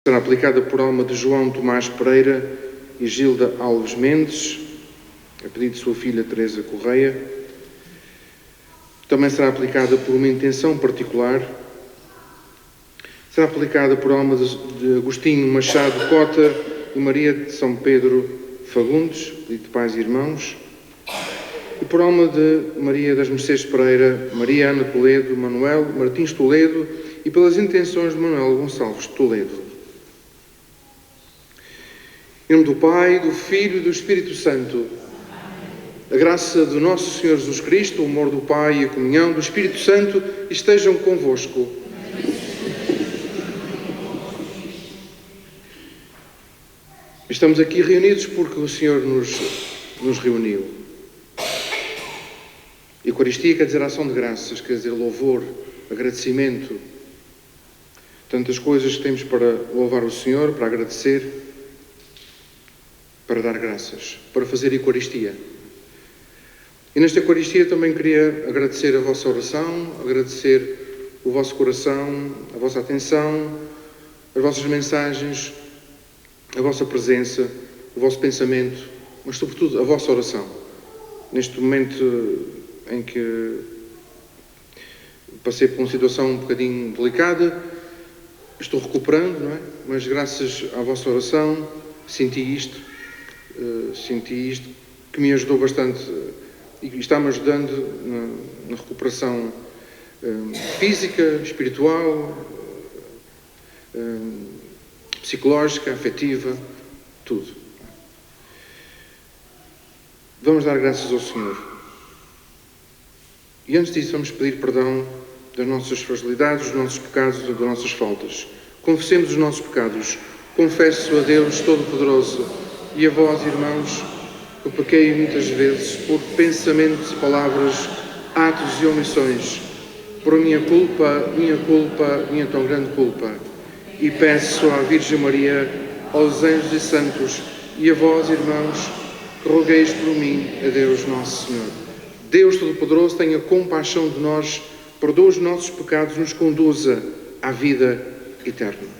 Será aplicada por alma de João Tomás Pereira e Gilda Alves Mendes, a pedido de sua filha Teresa Correia. Também será aplicada por uma intenção particular. Será aplicada por alma de Agostinho Machado Cota e Maria de São Pedro Fagundes, pedido de pais e irmãos. E por alma de Maria das Mercês Pereira, Maria Ana Toledo, Manuel Martins Toledo e pelas intenções de Manuel Gonçalves Toledo. Em nome do Pai, do Filho e do Espírito Santo, a graça do nosso Senhor Jesus Cristo, o amor do Pai e a comunhão do Espírito Santo estejam convosco. Estamos aqui reunidos porque o Senhor nos reuniu. Eucaristia quer dizer ação de graças, quer dizer louvor, agradecimento. Tantas coisas que temos para louvar o Senhor, para agradecer, para dar graças, para fazer Eucaristia. E nesta Eucaristia também queria agradecer a vossa oração, agradecer o vosso coração, a vossa atenção, as vossas mensagens, a vossa presença, o vosso pensamento, mas sobretudo a vossa oração. Neste momento em que passei por uma situação um bocadinho delicada, estou recuperando, não é? Mas graças à vossa oração senti isto que me ajudou bastante e está-me ajudando na recuperação física, espiritual, psicológica, afetiva, tudo. Vamos dar graças ao Senhor. E antes disso vamos pedir perdão das nossas fragilidades, dos nossos pecados e das nossas faltas. Confessemos os nossos pecados. Confesso a Deus Todo-Poderoso e a vós, irmãos, que pequei muitas vezes por pensamentos e palavras, atos e omissões, por minha culpa, minha tão grande culpa. E peço à Virgem Maria, aos anjos e santos, e a vós, irmãos, que rogueis por mim a Deus Nosso Senhor. Deus Todo-Poderoso tenha compaixão de nós, perdoa os nossos pecados, nos conduza à vida eterna.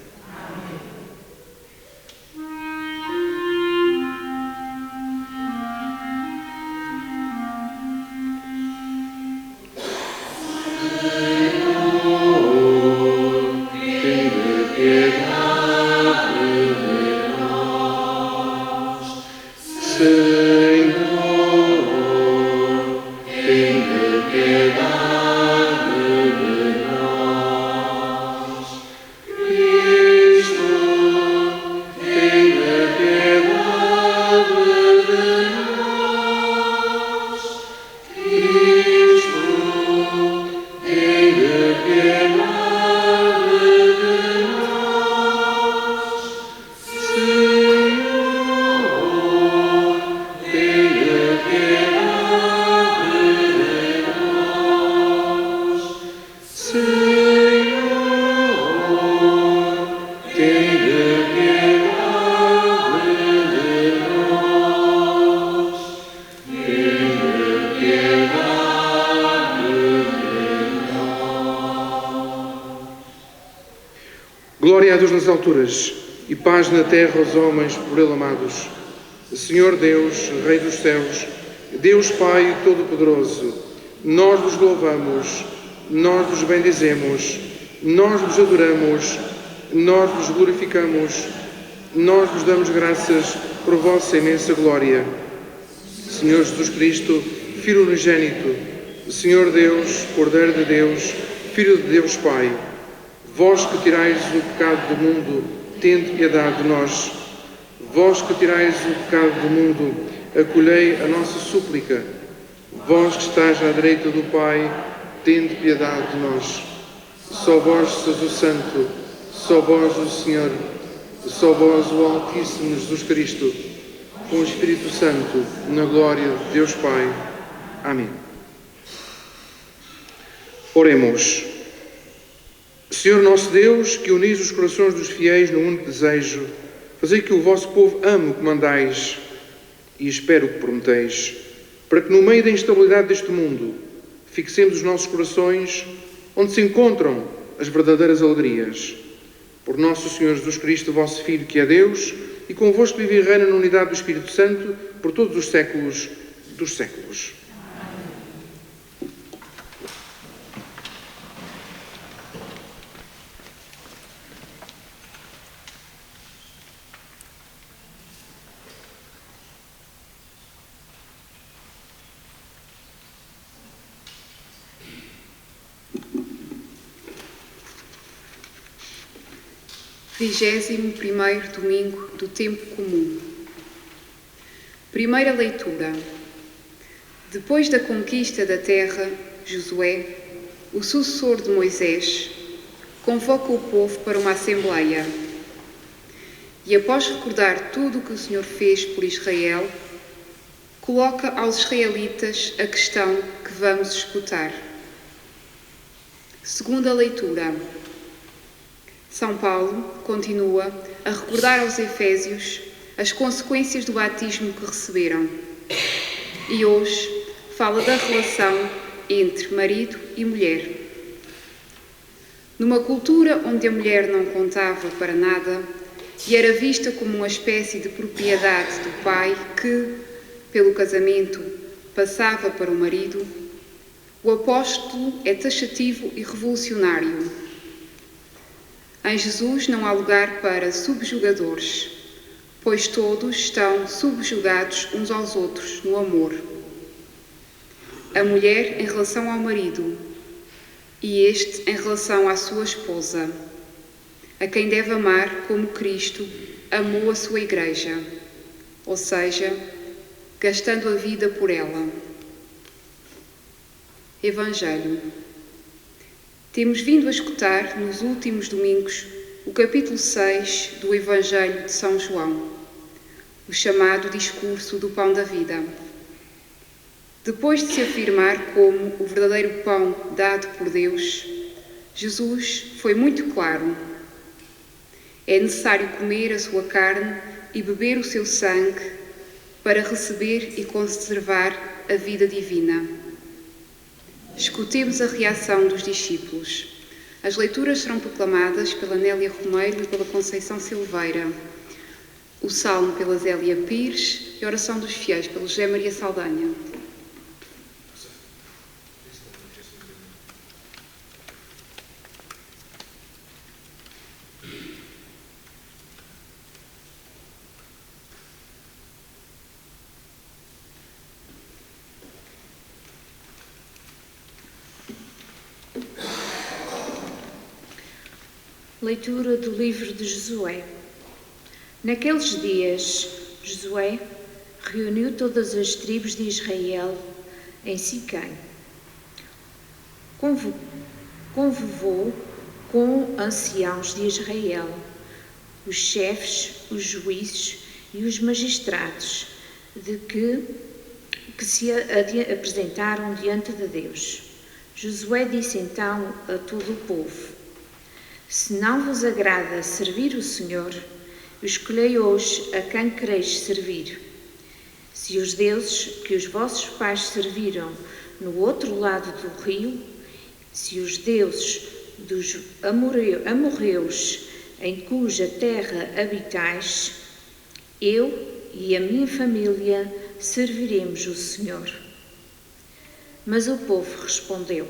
Glória a Deus nas alturas e paz na terra aos homens por Ele amados. Senhor Deus, Rei dos céus, Deus Pai Todo-Poderoso, nós vos louvamos, nós vos bendizemos, nós vos adoramos, nós vos glorificamos, nós vos damos graças por vossa imensa glória. Senhor Jesus Cristo, Filho unigênito, Senhor Deus, Cordeiro de Deus, Filho de Deus Pai, vós que tirais o pecado do mundo, tende piedade de nós. Vós que tirais o pecado do mundo, acolhei a nossa súplica. Vós que estáis à direita do Pai, tende piedade de nós. Só vós sois o Santo, só vós o Senhor, só vós o Altíssimo Jesus Cristo, com o Espírito Santo, na glória de Deus Pai. Amém. Oremos. Senhor nosso Deus, que unis os corações dos fiéis num único desejo, fazei que o vosso povo ame o que mandais e espere o que prometeis, para que no meio da instabilidade deste mundo fixemos os nossos corações onde se encontram as verdadeiras alegrias. Por nosso Senhor Jesus Cristo, vosso Filho, que é Deus, e convosco vive e reina na unidade do Espírito Santo, por todos os séculos dos séculos. Vigésimo primeiro domingo do tempo comum. Primeira leitura. Depois da conquista da terra, Josué, o sucessor de Moisés, convoca o povo para uma assembleia. E após recordar tudo o que o Senhor fez por Israel, coloca aos israelitas a questão que vamos escutar. Segunda leitura. São Paulo continua a recordar aos Efésios as consequências do batismo que receberam. E hoje fala da relação entre marido e mulher. Numa cultura onde a mulher não contava para nada e era vista como uma espécie de propriedade do pai que, pelo casamento, passava para o marido, o apóstolo é taxativo e revolucionário. Em Jesus não há lugar para subjugadores, pois todos estão subjugados uns aos outros no amor. A mulher em relação ao marido e este em relação à sua esposa, a quem deve amar como Cristo amou a sua Igreja, ou seja, gastando a vida por ela. Evangelho. Temos vindo a escutar, nos últimos domingos, o capítulo 6 do Evangelho de São João, o chamado discurso do pão da vida. Depois de se afirmar como o verdadeiro pão dado por Deus, Jesus foi muito claro. É necessário comer a sua carne e beber o seu sangue para receber e conservar a vida divina. Escutemos a reação dos discípulos. As leituras serão proclamadas pela Nélia Romeiro e pela Conceição Silveira. O salmo pela Zélia Pires e a oração dos fiéis pelo José Maria Saldanha. Leitura do livro de Josué. Naqueles dias, Josué reuniu todas as tribos de Israel em Siquém. Convocou com anciãos de Israel, os chefes, os juízes e os magistrados, que se apresentaram diante de Deus. Josué disse então a todo o povo: se não vos agrada servir o Senhor, escolhei hoje a quem quereis servir. Se os deuses que os vossos pais serviram no outro lado do rio, se os deuses dos amorreus em cuja terra habitais, eu e a minha família serviremos o Senhor. Mas o povo respondeu: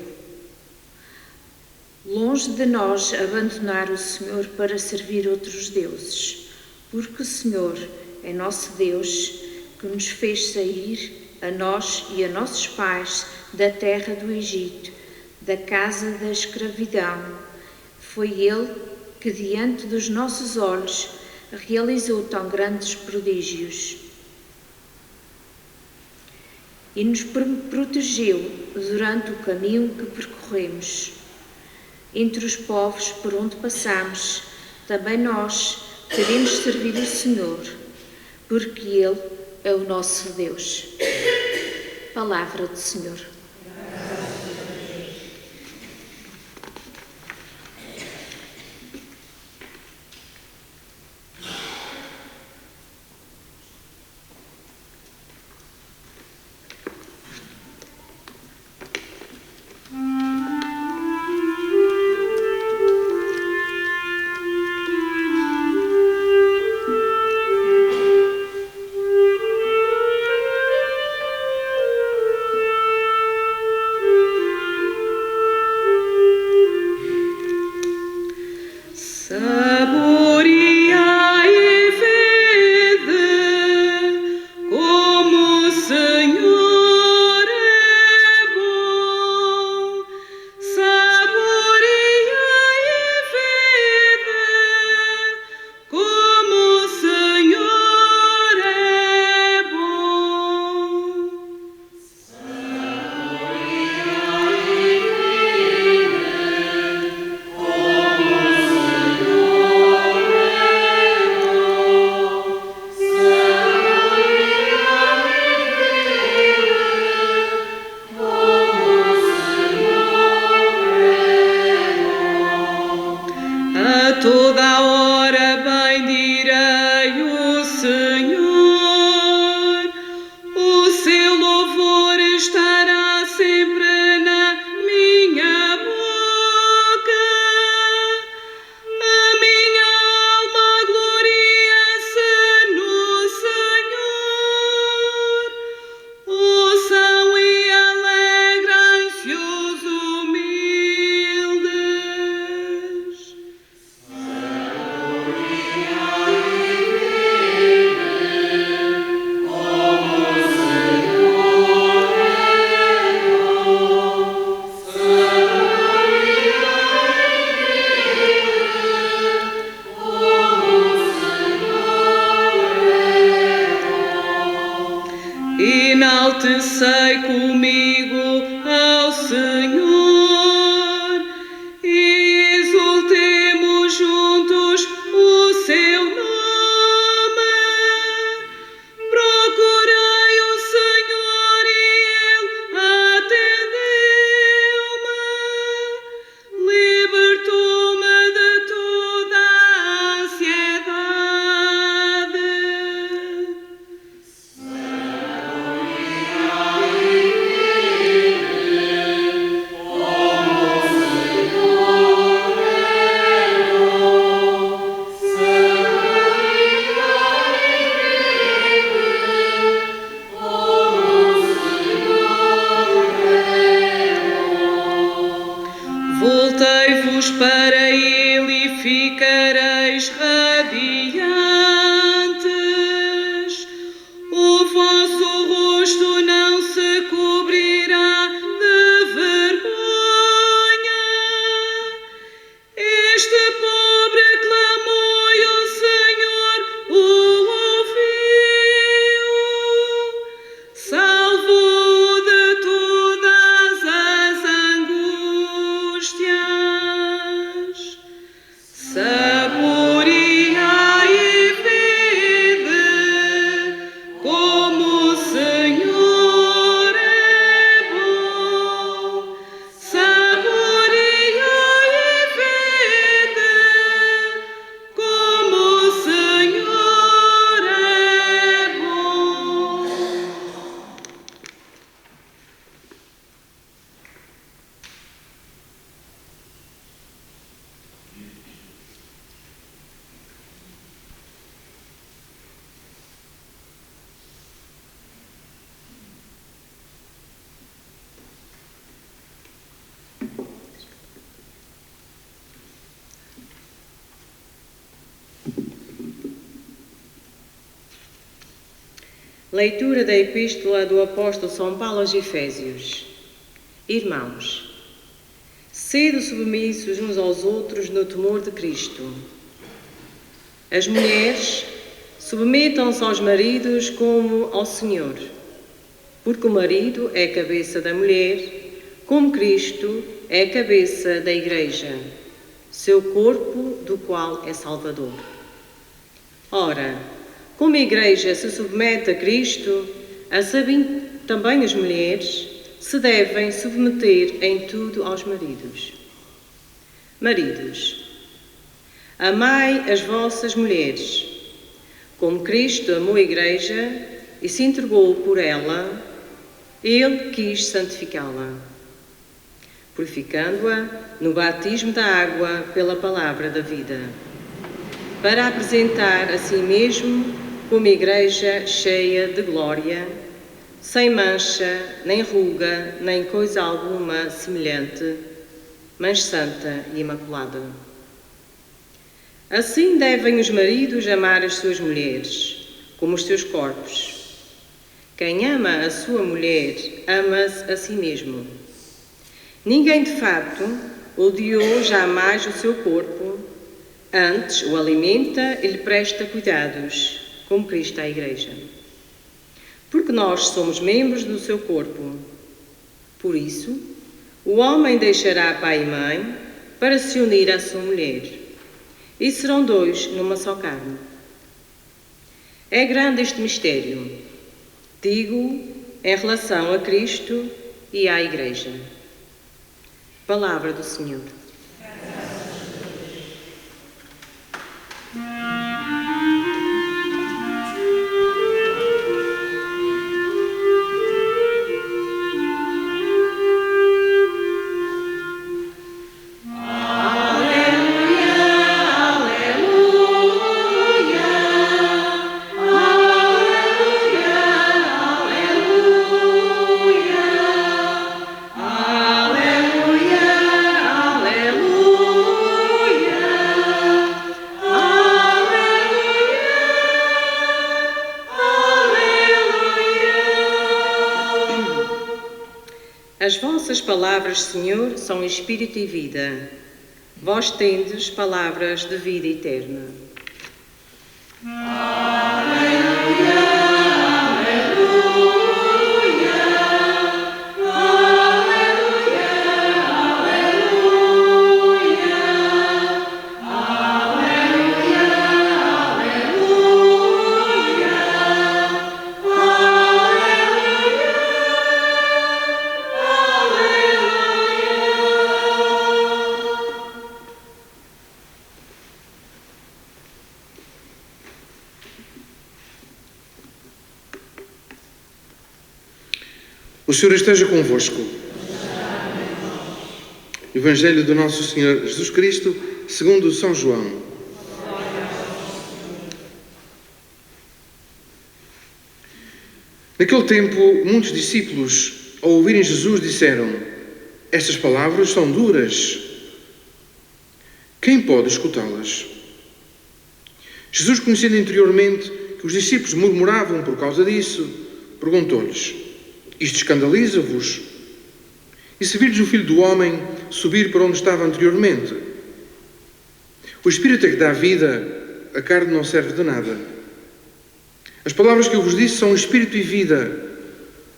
longe de nós abandonar o Senhor para servir outros deuses, porque o Senhor é nosso Deus, que nos fez sair, a nós e a nossos pais, da terra do Egito, da casa da escravidão. Foi Ele que, diante dos nossos olhos, realizou tão grandes prodígios e nos protegeu durante o caminho que percorremos. Entre os povos por onde passamos, também nós queremos servir o Senhor, porque Ele é o nosso Deus. Palavra do Senhor. Senhor. O seu louvor estará sempre na minha boca. A minha alma gloria-se no Senhor. Ouçam e alegrem-se os humildes. Enaltecei comigo ao Senhor e exultemos juntos o seu nome. Procurei o Senhor e Ele atendeu-me, libertou-me de toda a ansiedade. Voltei-vos para Ele e ficareis radiantes. O vosso rosto não se cobrirá de vergonha. Este pobre clamou e o Senhor o ouviu. Salvou de todas as angústias. Saboreai e vede como o Senhor é bom. Saboreai e vede como o Senhor é bom. Leitura da Epístola do Apóstolo São Paulo aos Efésios. Irmãos, sede submissos uns aos outros no temor de Cristo. As mulheres submetam-se aos maridos como ao Senhor, porque o marido é a cabeça da mulher, como Cristo é a cabeça da Igreja, seu corpo, do qual é Salvador. Ora, como a Igreja se submete a Cristo, assim também as mulheres se devem submeter em tudo aos maridos. Maridos, amai as vossas mulheres, como Cristo amou a Igreja e se entregou por ela. Ele quis santificá-la, purificando-a no batismo da água pela palavra da vida, para apresentar a si mesmo como Igreja cheia de glória, sem mancha, nem ruga, nem coisa alguma semelhante, mas santa e imaculada. Assim devem os maridos amar as suas mulheres, como os seus corpos. Quem ama a sua mulher, ama-se a si mesmo. Ninguém, de facto, odiou jamais o seu corpo, antes o alimenta e lhe presta cuidados, como Cristo à Igreja. Porque nós somos membros do seu corpo. Por isso, o homem deixará pai e mãe para se unir à sua mulher, e serão dois numa só carne. É grande este mistério, digo, em relação a Cristo e à Igreja. Palavra do Senhor. As vossas palavras, Senhor, são espírito e vida. Vós tendes palavras de vida eterna. O Senhor esteja convosco. Evangelho do nosso Senhor Jesus Cristo, segundo São João. Naquele tempo, muitos discípulos, ao ouvirem Jesus, disseram: estas palavras são duras. Quem pode escutá-las? Jesus, conhecendo interiormente que os discípulos murmuravam por causa disso, perguntou-lhes: isto escandaliza-vos? E se virdes o Filho do Homem subir para onde estava anteriormente? O Espírito é que dá vida, a carne não serve de nada. As palavras que eu vos disse são Espírito e vida,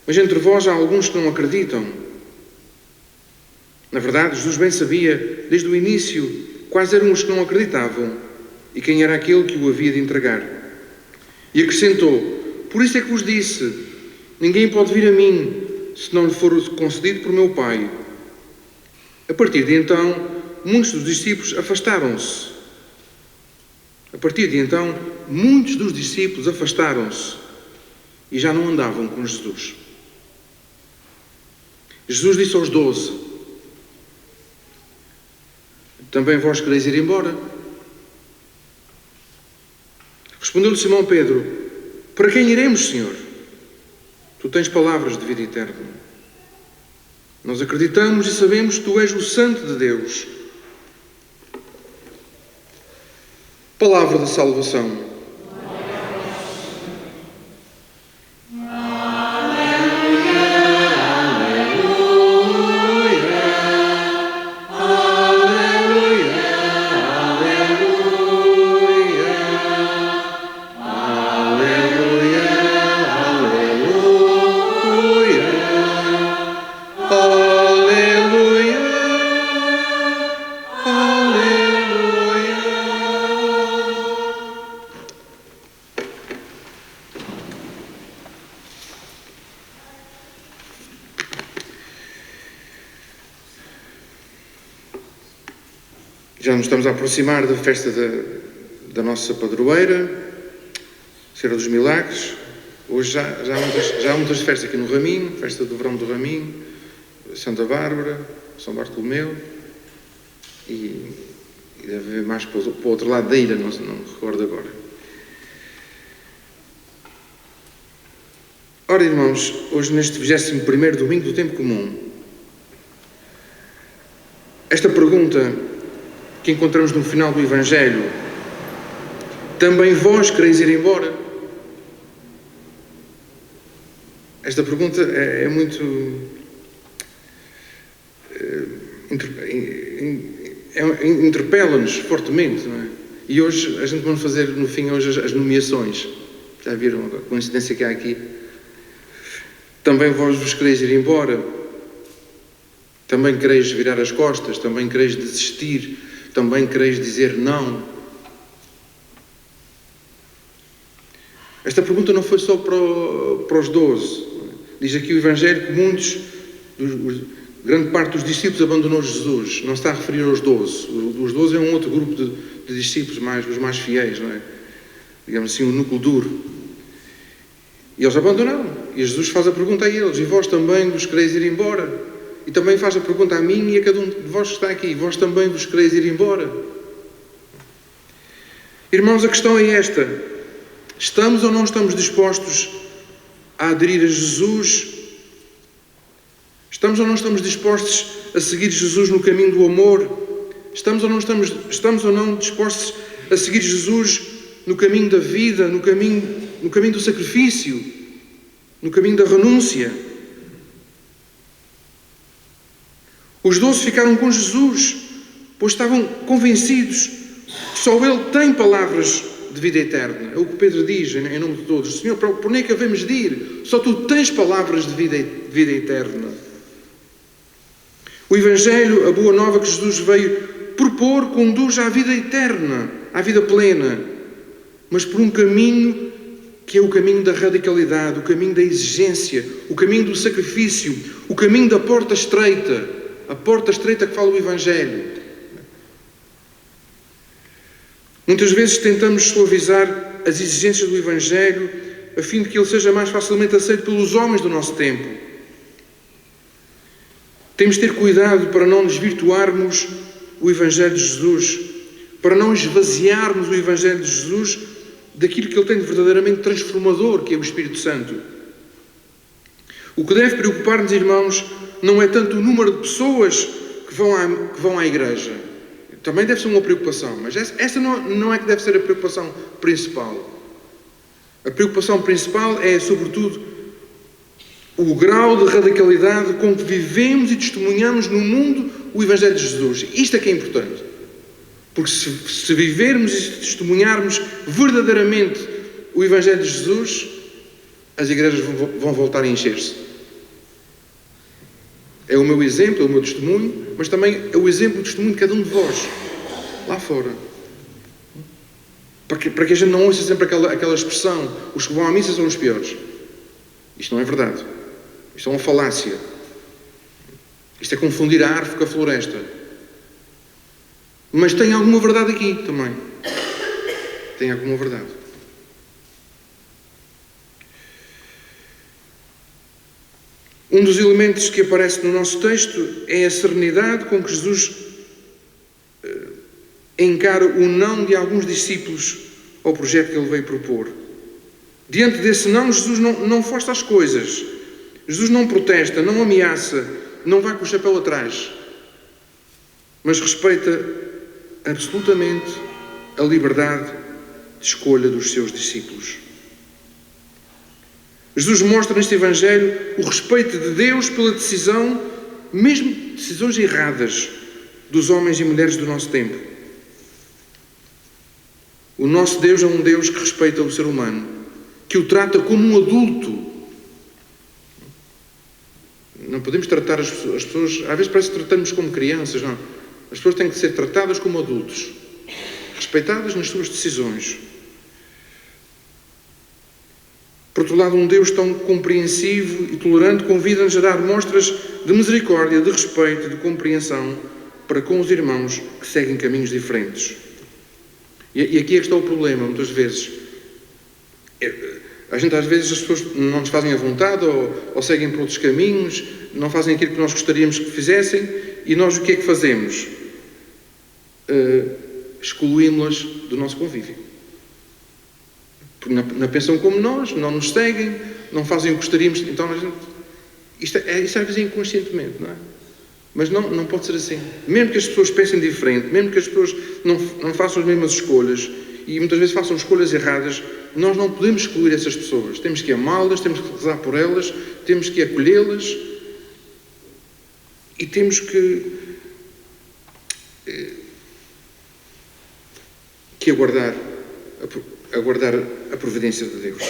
mas entre vós há alguns que não acreditam. Na verdade, Jesus bem sabia, desde o início, quais eram os que não acreditavam e quem era aquele que o havia de entregar. E acrescentou: por isso é que vos disse, ninguém pode vir a mim, se não lhe for concedido por meu Pai. A partir de então, muitos dos discípulos afastaram-se. E já não andavam com Jesus. Jesus disse aos 12: também vós quereis ir embora? Respondeu-lhe Simão Pedro: para quem iremos, Senhor? Tu tens palavras de vida eterna. Nós acreditamos e sabemos que Tu és o Santo de Deus. Palavra de salvação. Já nos estamos a aproximar da festa da nossa padroeira, Senhora dos Milagres. Hoje já há muitas festas aqui no Raminho, festa do verão do Raminho, Santa Bárbara, São Bartolomeu e deve haver mais para o outro lado da ilha, não me recordo agora. Ora, irmãos, hoje neste 21º domingo do tempo comum, esta pergunta que encontramos no final do Evangelho: também vós quereis ir embora? Esta pergunta é muito... interpela-nos fortemente, não é? E hoje a gente vai fazer, no fim, hoje as nomeações. Já viram a coincidência que há aqui? Também vós quereis ir embora? Também quereis virar as costas? Também quereis desistir? Também quereis dizer não? Esta pergunta não foi só para os 12. Diz aqui o Evangelho que grande parte dos discípulos abandonou Jesus. Não se está a referir aos 12. Os 12 é um outro grupo de discípulos, os mais fiéis, não é? Digamos assim, o núcleo duro. E eles abandonaram. E Jesus faz a pergunta a eles: e vós também vos quereis ir embora? E também faz a pergunta a mim e a cada um de vós que está aqui: vós também vos quereis ir embora? Irmãos, a questão é esta: estamos ou não estamos dispostos a aderir a Jesus? Estamos ou não estamos dispostos a seguir Jesus no caminho do amor? Estamos ou não dispostos a seguir Jesus no caminho da vida, no caminho do sacrifício, no caminho da renúncia? Os 12 ficaram com Jesus, pois estavam convencidos que só Ele tem palavras de vida eterna. É o que Pedro diz em nome de todos. Senhor, por onde é que havemos de ir? Só Tu tens palavras de vida eterna. O Evangelho, a boa nova que Jesus veio propor, conduz à vida eterna, à vida plena, mas por um caminho que é o caminho da radicalidade, o caminho da exigência, o caminho do sacrifício, o caminho da porta estreita, a porta estreita que fala o Evangelho. Muitas vezes tentamos suavizar as exigências do Evangelho a fim de que ele seja mais facilmente aceito pelos homens do nosso tempo. Temos de ter cuidado para não desvirtuarmos o Evangelho de Jesus, para não esvaziarmos o Evangelho de Jesus daquilo que ele tem de verdadeiramente transformador, que é o Espírito Santo. O que deve preocupar-nos, irmãos, não é tanto o número de pessoas que vão à igreja. Também deve ser uma preocupação, mas essa não é que deve ser a preocupação principal. A preocupação principal é, sobretudo, o grau de radicalidade com que vivemos e testemunhamos no mundo o Evangelho de Jesus. Isto é que é importante. Porque se vivermos e testemunharmos verdadeiramente o Evangelho de Jesus, as igrejas vão voltar a encher-se. É o meu exemplo, é o meu testemunho, mas também é o exemplo e o testemunho de cada um de vós, lá fora. Para que a gente não ouça sempre aquela expressão, os que vão à missa são os piores. Isto não é verdade. Isto é uma falácia. Isto é confundir a árvore com a floresta. Mas tem alguma verdade aqui também. Tem alguma verdade. Um dos elementos que aparece no nosso texto é a serenidade com que Jesus encara o não de alguns discípulos ao projeto que ele veio propor. Diante desse não, Jesus não força as coisas. Jesus não protesta, não ameaça, não vai com o chapéu atrás, mas respeita absolutamente a liberdade de escolha dos seus discípulos. Jesus mostra neste Evangelho o respeito de Deus pela decisão, mesmo decisões erradas, dos homens e mulheres do nosso tempo. O nosso Deus é um Deus que respeita o ser humano, que o trata como um adulto. Não podemos tratar as pessoas, às vezes parece que tratamos como crianças, não. As pessoas têm que ser tratadas como adultos, respeitadas nas suas decisões. Por outro lado, um Deus tão compreensivo e tolerante convida-nos a dar mostras de misericórdia, de respeito, de compreensão para com os irmãos que seguem caminhos diferentes. E aqui é que está o problema, muitas vezes. Às vezes as pessoas não nos fazem a vontade ou seguem por outros caminhos, não fazem aquilo que nós gostaríamos que fizessem, e nós o que é que fazemos? Excluímos-las do nosso convívio. Porque não pensam como nós, não nos seguem, não fazem o que gostaríamos. Então, isto às vezes é inconscientemente, não é? Mas não pode ser assim. Mesmo que as pessoas pensem diferente, mesmo que as pessoas não façam as mesmas escolhas, e muitas vezes façam escolhas erradas, nós não podemos excluir essas pessoas. Temos que amá-las, temos que rezar por elas, temos que acolhê-las e temos que aguardar a providência de Deus.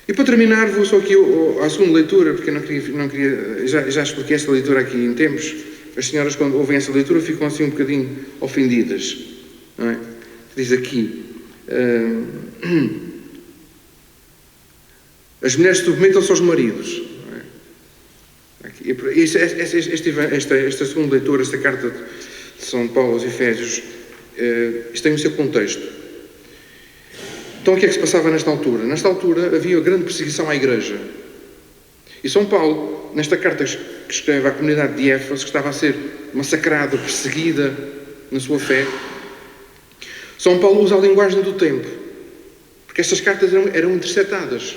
E para terminar, vou só aqui à segunda leitura, porque eu não queria já expliquei esta leitura aqui em tempos. As senhoras, quando ouvem essa leitura, ficam assim um bocadinho ofendidas, não é? Diz aqui, as mulheres submetam-se aos maridos. Não é? Aqui, esta segunda leitura, esta carta de São Paulo aos Efésios, isto tem o seu contexto. Então o que é que se passava nesta altura? Nesta altura havia grande perseguição à Igreja. E São Paulo, nesta carta que escreve à comunidade de Éfeso, que estava a ser massacrada, perseguida na sua fé, São Paulo usa a linguagem do tempo, porque estas cartas eram interceptadas.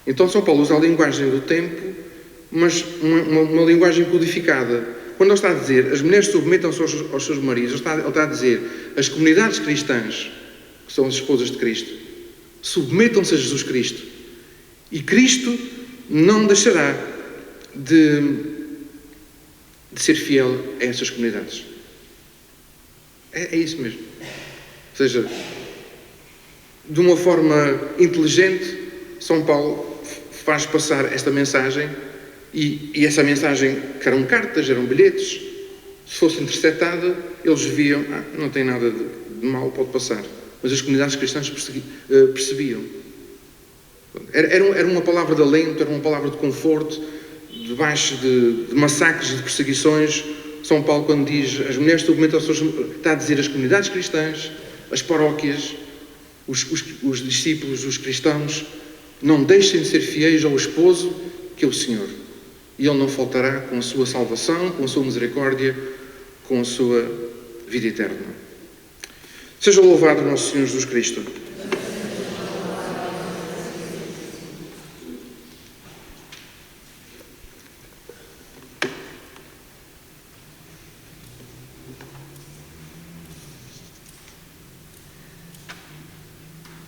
Então São Paulo usa a linguagem do tempo, mas uma linguagem codificada. Quando ele está a dizer as mulheres submetam-se aos seus maridos, ele está a dizer as comunidades cristãs, que são as esposas de Cristo, submetam-se a Jesus Cristo. E Cristo não deixará de ser fiel a estas comunidades. É isso mesmo. Ou seja, de uma forma inteligente, São Paulo faz passar esta mensagem e essa mensagem, que eram cartas, eram bilhetes, se fosse interceptada, eles viam, não tem nada de mal, pode passar. Mas as comunidades cristãs percebiam. Era uma palavra de alento, era uma palavra de conforto, debaixo de massacres e de perseguições. São Paulo, quando diz as mulheres submetem aos seus, está a dizer as comunidades cristãs, as paróquias, os discípulos, os cristãos, não deixem de ser fiéis ao esposo, que é o Senhor. E Ele não faltará com a sua salvação, com a sua misericórdia, com a sua vida eterna. Seja louvado nosso Senhor Jesus Cristo.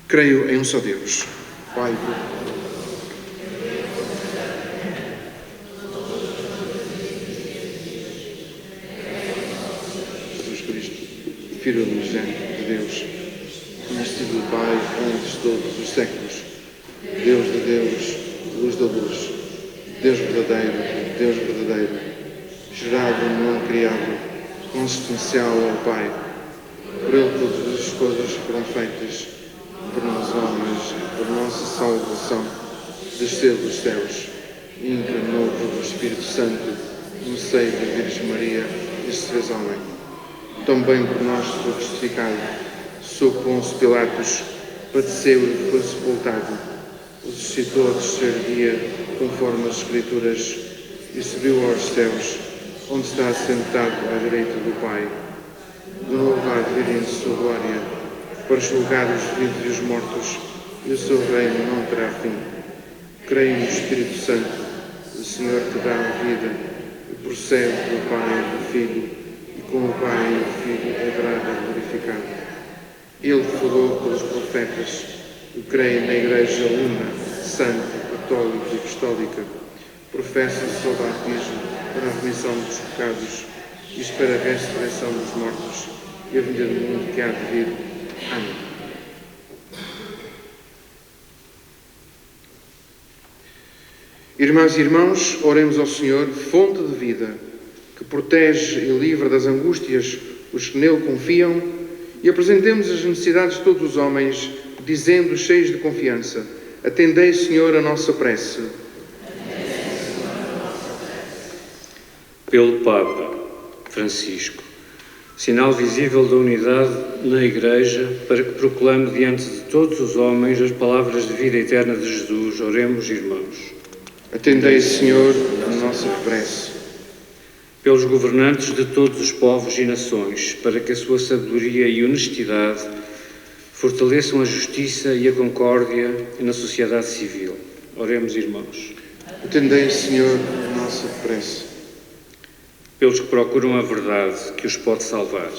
Creio em um só Deus, Pai, Jesus Cristo, Filho unigênito de Deus, nascido do Pai antes de todos os séculos, Deus de Deus, luz da luz, Deus verdadeiro, gerado, não criado, consubstancial ao Pai. Por Ele todas as coisas foram feitas, por nós homens, por nossa salvação, desceu dos céus e encarnou pelo Espírito Santo no seio da Virgem Maria e se fez homem. Também por nós foi crucificado, sob Pôncio Pilatos, padeceu e foi sepultado, ressuscitou ao terceiro dia, conforme as Escrituras, e subiu aos céus, onde está sentado à direita do Pai. De novo há de vir em sua glória, para julgar os vivos e os mortos, e o seu reino não terá fim. Creio no Espírito Santo, o Senhor que dá a vida, e procede do Pai e do Filho, e com o Pai e o Filho haverá de glorificado. Ele falou pelos profetas, e creio na Igreja una, santa, católica e apostólica, professa o seu batismo para a remissão dos pecados, e espera a ressurreição dos mortos e a vinda do mundo que há de vir. Amém. Irmãs e irmãos, oremos ao Senhor, fonte de vida, que protege e livra das angústias os que nele confiam, e apresentemos as necessidades de todos os homens, dizendo, cheios de confiança: atendei, Senhor, a nossa prece. Pelo Papa Francisco, sinal visível da unidade na Igreja, para que proclame diante de todos os homens as palavras de vida eterna de Jesus, oremos, irmãos. Atendei, Senhor, a nossa prece. Pelos governantes de todos os povos e nações, para que a sua sabedoria e honestidade fortaleçam a justiça e a concórdia na sociedade civil. Oremos, irmãos. Atendei, Senhor, a nossa prece. Pelos que procuram a verdade que os pode salvar,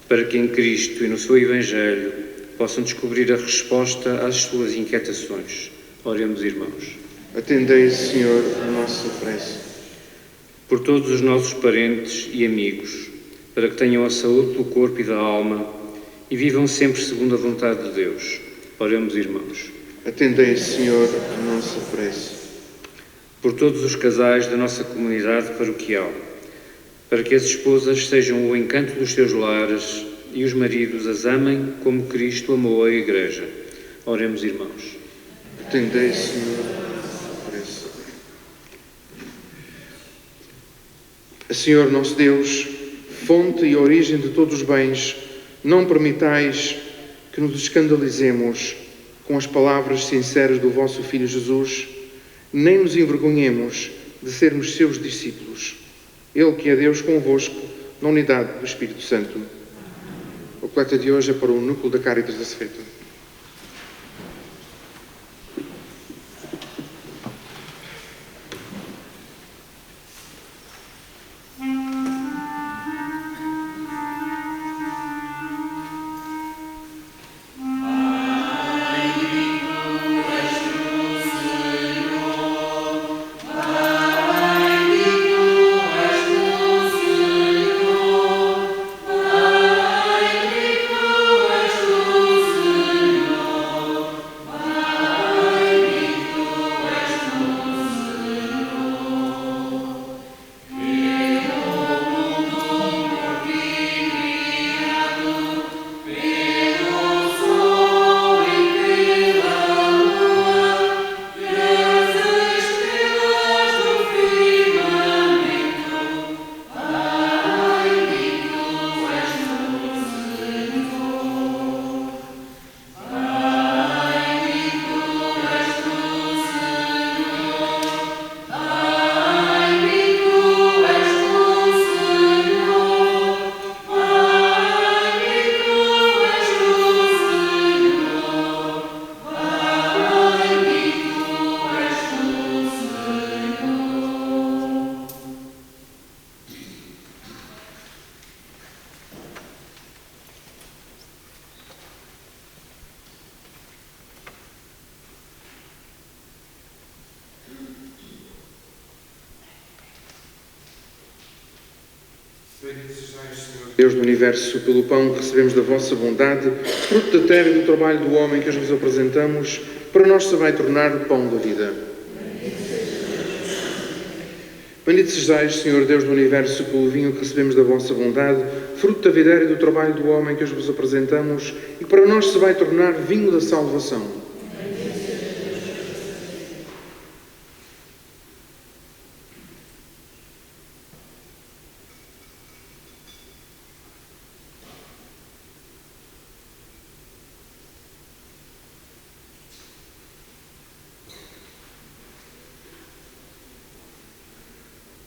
para que em Cristo e no seu Evangelho possam descobrir a resposta às suas inquietações. Oremos, irmãos. Atendei, Senhor, a nossa prece. Por todos os nossos parentes e amigos, para que tenham a saúde do corpo e da alma e vivam sempre segundo a vontade de Deus. Oremos, irmãos. Atendei, Senhor, a nossa prece. Por todos os casais da nossa comunidade paroquial, para que as esposas sejam o encanto dos seus lares e os maridos as amem como Cristo amou a Igreja. Oremos, irmãos. Atendei, Senhor, a nossa prece. Senhor nosso Deus, fonte e origem de todos os bens, não permitais que nos escandalizemos com as palavras sinceras do vosso Filho Jesus, nem nos envergonhemos de sermos seus discípulos. Ele que é Deus convosco, na unidade do Espírito Santo. A coleta de hoje é para o núcleo da Cáritas da Serreta. Deus do Universo, pelo pão que recebemos da vossa bondade, fruto da terra e do trabalho do homem que hoje vos apresentamos, para nós se vai tornar o pão da vida. Bendito sejais, Senhor Deus do Universo, pelo vinho que recebemos da vossa bondade, fruto da videira e do trabalho do homem que hoje vos apresentamos, e para nós se vai tornar vinho da salvação.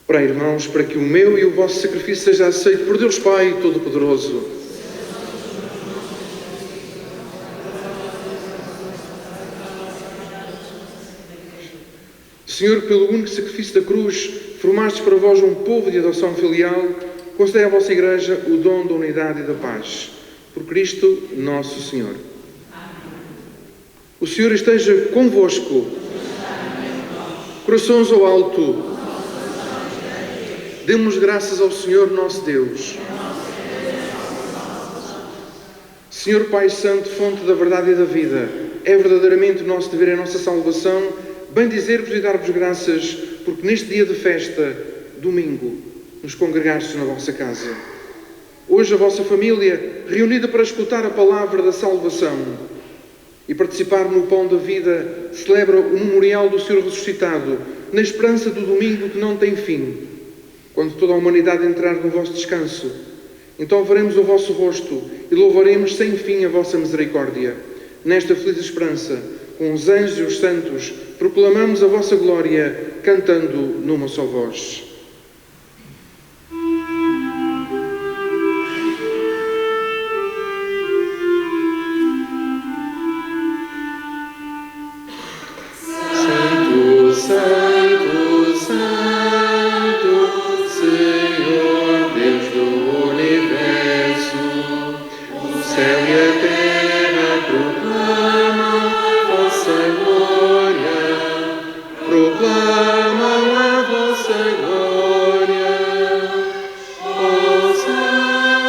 Orai, irmãos, para que o meu e o vosso sacrifício seja aceito por Deus Pai Todo-Poderoso. Senhor, pelo único sacrifício da cruz, formastes para vós um povo de adoção filial, concedei à vossa Igreja o dom da unidade e da paz. Por Cristo, nosso Senhor. O Senhor esteja convosco. Corações ao alto. Demos graças ao Senhor nosso Deus. Senhor Pai Santo, fonte da verdade e da vida, é verdadeiramente o nosso dever e a nossa salvação bem dizer-vos e dar-vos graças, porque neste dia de festa, domingo, nos congregastes na vossa casa. Hoje a vossa família, reunida para escutar a palavra da salvação e participar no pão da vida, celebra o memorial do Senhor ressuscitado, na esperança do domingo que não tem fim. Quando toda a humanidade entrar no vosso descanso, então veremos o vosso rosto e louvaremos sem fim a vossa misericórdia. Nesta feliz esperança, com os anjos e os santos, proclamamos a vossa glória, cantando numa só voz. Santo, Santo, Santo, Senhor Deus do Universo, o céu e a terra proclamam a vossa glória, proclamam a vossa glória. Hosana,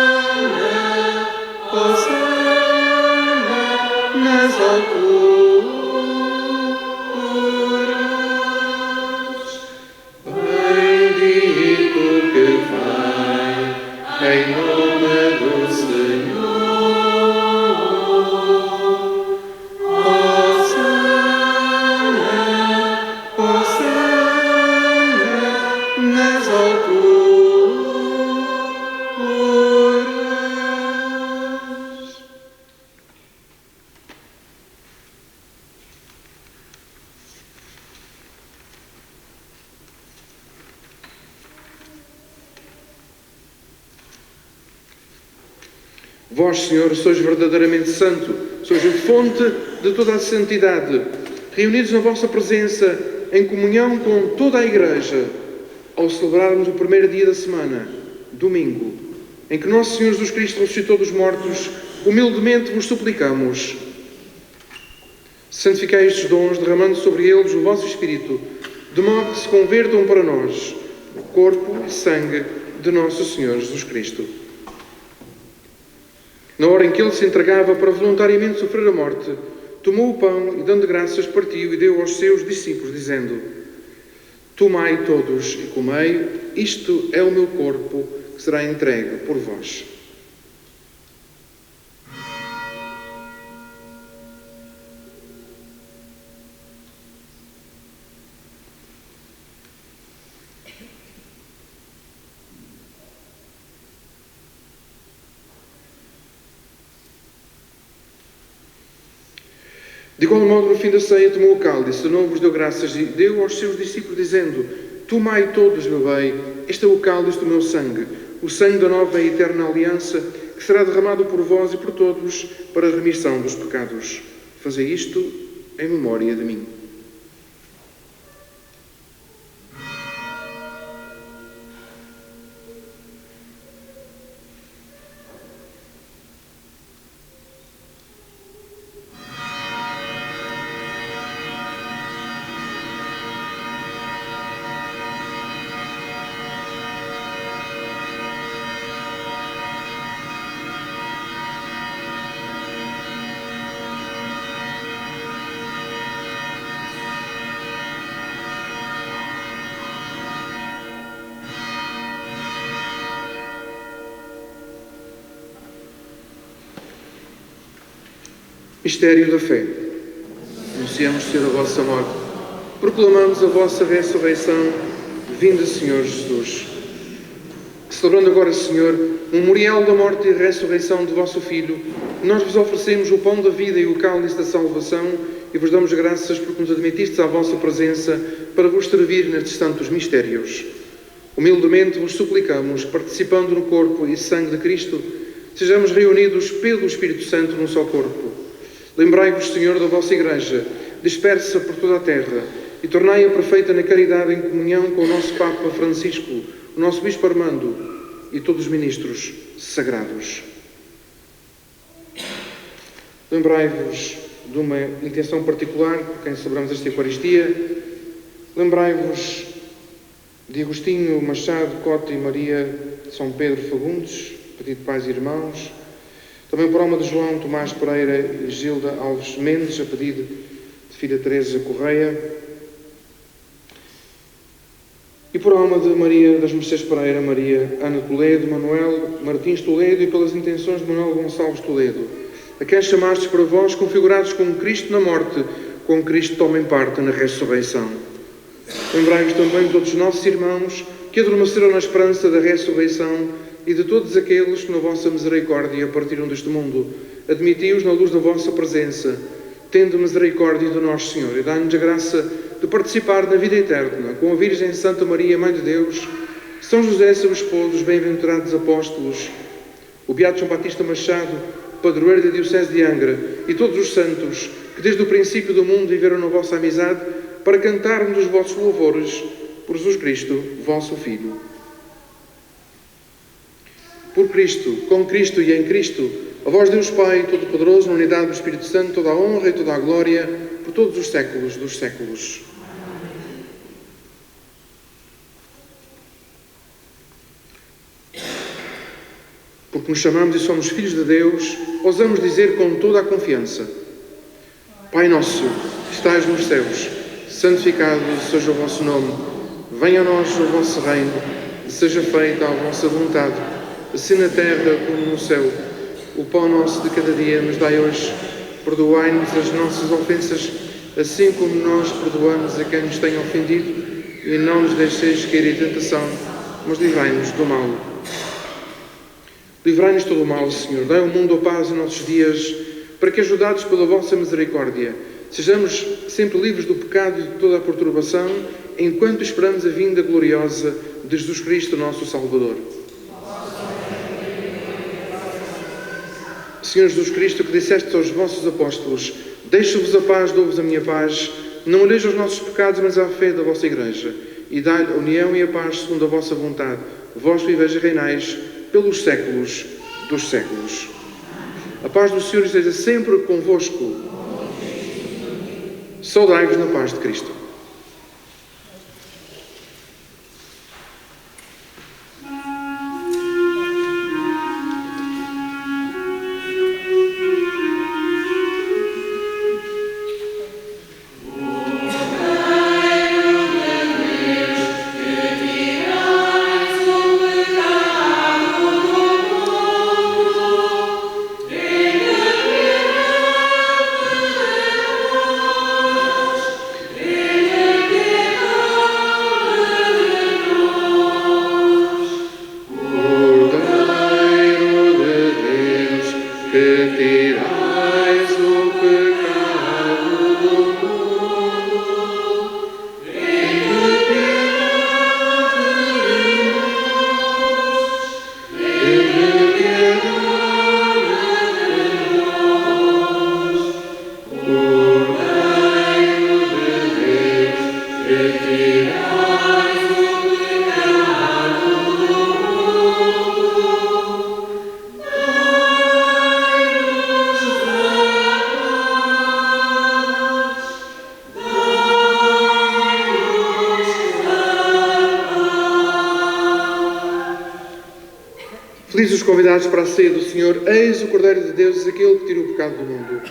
Hosana nas alturas. Bendito que vai em nome do Senhor. Hosana, Hosana nas alturas. Vós, Senhor, sois verdadeiramente santo, sois a fonte de toda a santidade, reunidos na vossa presença, em comunhão com toda a Igreja, ao celebrarmos o primeiro dia da semana, domingo, em que nosso Senhor Jesus Cristo ressuscitou dos mortos, humildemente vos suplicamos. Santificai estes dons, derramando sobre eles o vosso Espírito, de modo que se convertam para nós o corpo e sangue de nosso Senhor Jesus Cristo. Na hora em que ele se entregava para voluntariamente sofrer a morte, tomou o pão e, dando graças, partiu e deu aos seus discípulos, dizendo: Tomai todos e comei, isto é o meu corpo que será entregue por vós. De igual modo, no fim da ceia, tomou o cálice, de novo vos deu graças e deu aos seus discípulos, dizendo: Tomai todos, bebei, este é o cálice do meu sangue, o sangue da nova e eterna aliança, que será derramado por vós e por todos para a remissão dos pecados. Fazei isto em memória de mim. Mistério da fé. Anunciamos, Senhor, a vossa morte. Proclamamos a vossa ressurreição. Vinda, Senhor Jesus. Celebrando agora, Senhor, o memorial da morte e ressurreição do vosso Filho, nós vos oferecemos o pão da vida e o cálice da salvação e vos damos graças porque nos admitistes à vossa presença para vos servir nestes santos mistérios. Humildemente vos suplicamos que, participando no corpo e sangue de Cristo, sejamos reunidos pelo Espírito Santo num só corpo. Lembrai-vos, Senhor, da vossa Igreja, dispersa por toda a terra, e tornai-a perfeita na caridade em comunhão com o nosso Papa Francisco, o nosso Bispo Armando e todos os ministros sagrados. Lembrai-vos de uma intenção particular por quem celebramos esta Eucaristia. Lembrai-vos de Agostinho Machado Cota e Maria de São Pedro Fagundes, pedido de pais e irmãos. Também por alma de João Tomás Pereira e Gilda Alves Mendes, a pedido de filha Teresa Correia. E por alma de Maria das Mercês Pereira, Maria Ana Toledo, Manuel Martins Toledo e pelas intenções de Manuel Gonçalves Toledo, a quem chamastes para vós, configurados com Cristo na morte, com Cristo tomem parte na ressurreição. Lembrai-vos também de todos os nossos irmãos que adormeceram na esperança da ressurreição e de todos aqueles que na vossa misericórdia partiram deste mundo. Admiti-os na luz da vossa presença, tendo misericórdia do nosso Senhor, e dai-nos a graça de participar na vida eterna com a Virgem Santa Maria, Mãe de Deus, São José, seu esposo, os bem-aventurados apóstolos, o Beato João Batista Machado, padroeiro da Diocese de Angra, e todos os santos que desde o princípio do mundo viveram na vossa amizade para cantarmos os vossos louvores por Jesus Cristo, vosso Filho. Por Cristo, com Cristo e em Cristo, a vós Deus Pai Todo-Poderoso, na unidade do Espírito Santo, toda a honra e toda a glória, por todos os séculos dos séculos. Porque nos chamamos e somos filhos de Deus, ousamos dizer com toda a confiança: Pai nosso, que estais nos céus, santificado seja o vosso nome. Venha a nós o vosso reino, e seja feita a vossa vontade, assim na terra como no céu. O pão nosso de cada dia nos dai hoje. Perdoai-nos as nossas ofensas, assim como nós perdoamos a quem nos tem ofendido, e não nos deixeis cair em tentação, mas livrai-nos do mal. Livrai-nos todo o mal, Senhor. Dai ao mundo a paz em nossos dias, para que, ajudados pela vossa misericórdia, sejamos sempre livres do pecado e de toda a perturbação, enquanto esperamos a vinda gloriosa de Jesus Cristo, nosso Salvador. Senhor Jesus Cristo, que disseste aos vossos apóstolos: deixo-vos a paz, dou-vos a minha paz, não olheis aos nossos pecados, mas à fé da vossa Igreja, e dai-lhe a união e a paz segundo a vossa vontade. Vós viveis e reinais pelos séculos dos séculos. A paz do Senhor esteja sempre convosco. Saudai-vos na paz de Cristo. Felizes os convidados para a ceia do Senhor. Eis o Cordeiro de Deus, aquele que tira o pecado do mundo.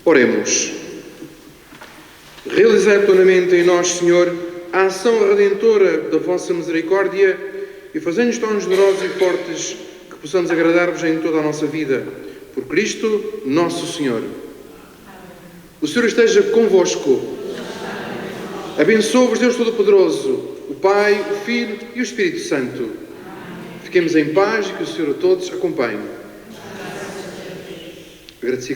Oremos. Realizai plenamente em nós, Senhor, a ação redentora da vossa misericórdia e fazei-nos tão generosos e fortes que possamos agradar-vos em toda a nossa vida. Por Cristo, nosso Senhor. O Senhor esteja convosco. Abençoe-vos Deus Todo-Poderoso, o Pai, o Filho e o Espírito Santo. Fiquemos em paz e que o Senhor a todos acompanhe. Agradecido.